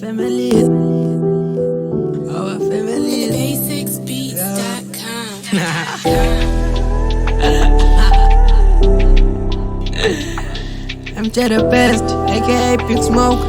family. Our family. Basicsbeats.com. EMJay the best, aka Big Smoke.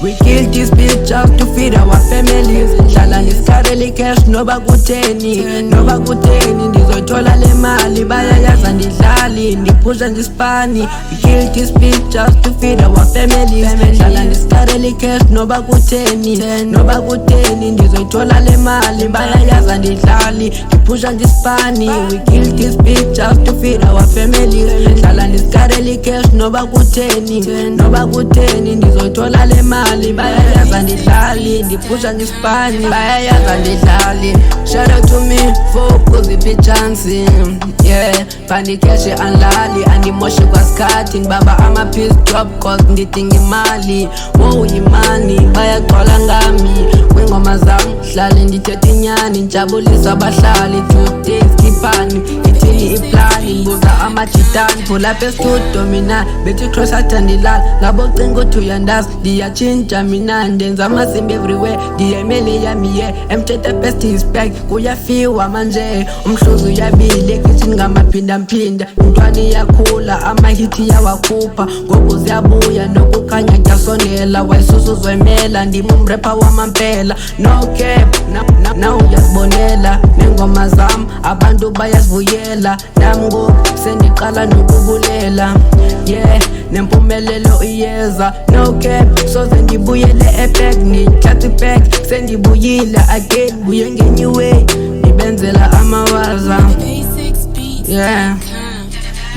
We kill this bitch just to feed our families. Hlala nisikareli cash noba kutheni, noba kutheni ndizoyithola le mali bayayaza ndidlali ndiphusha ndispani. We kill this bitch just to feed our families. Hlala nisikareli cash noba kutheni, noba kutheni ndizoyithola le mali bayayaza ndidlali ndiphusha ndispani. We kill this bitch just to feed our families. Hlala nisikareli cash noba kutheni, noba kutheni ndizoyithola le mali bayayaza ndidlali ndiphusha ndispani bayayaza ndidlali. Shout out to me for kuziphi chance, yeah pandikeshe anlali andimoshe kwasikhathi ngibaba ama-peace drop cause ngidinga imali. Wow yimani bayagcwala ngami kwingoma zami hlale ndithetha inyani njabulisa abahlali. Today skiphani ithini iplani ngibuza amajitani phulapha estudio mina bethi cross athandilala ngabo cinga ukuthi uyandazi ndiyatshintsha mina ndenza amasimbi everywhere ndiyemele yami ye EMJay the best is back kuyafiwa manje umhluzi uyabile ekithini ngamaphindaphinda intwana iyakhula amahithi yawakhupha ngoku ziyabuya nokukhanya kuyasondela wayisusu zwemela ndima umrapper wamampela no cap now uyazibonela nengoma zami abantu bayazivuyela nami ngoku sendiqala nokubulela yeah nempumelelo iyeza no cap soze ndibuyele eback ngithatha iback sendibuyile again buye ngenye way ibenzela amawaza yeah.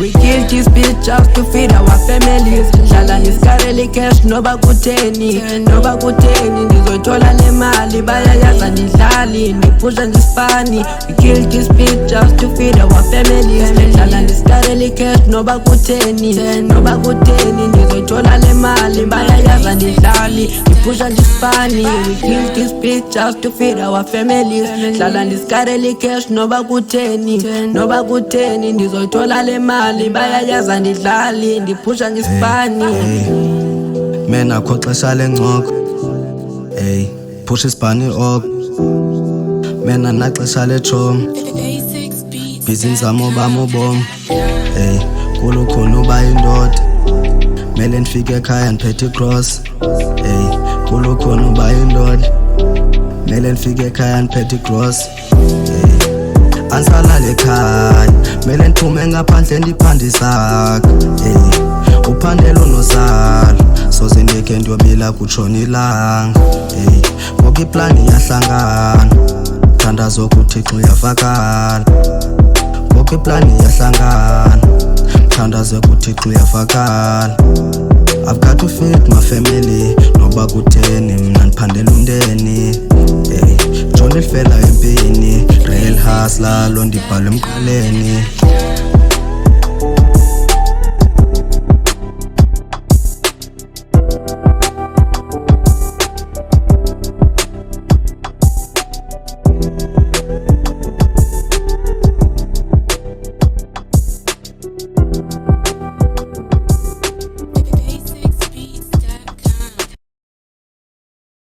We kill this bitch just to feed our families. Hlala nisikareli cash noba kutheni, noba kutheni ndizoyithola le mali bayayaza ndidlali ndiphusha ndispani. We kill this bitch just to feed our families. Hlala nisikareli cash noba kutheni, noba kutheni ndizoyithola le mali bayayaza ndidlali ndiphusha ndispani. We kill this bitch just to feed our families. Hlala nisikareli cash noba kutheni, noba kutheni ndizoyithola le mali bayayaza ndidlali ndiphusha ngispani. Mena akho xesha lencoko hey phusha ispani ok mena naxesha lechom busy nzamo bami ubomi hey kulukhulu uba indoda mele ndifike ekhaya ndiphethe icross hey kulukhulu uba indoda mele ndifike ekhaya ndiphethe icross hey ansalale ekhaya mele ndiphume ngaphandle ndiphandisaka hey uphandelo unosala soze ndekhe ndiyobila kutshona ilanga hey ngoku iplani iyahlangana thandazo kuthixo uyavakala ngoku iplani iyahlangana thandazo kuthixo uyavakala. I've got to feed my family noba kutheni mna ndiphandela umndeni hey John ilifela empini real hustler lo ndibhala emqaleni.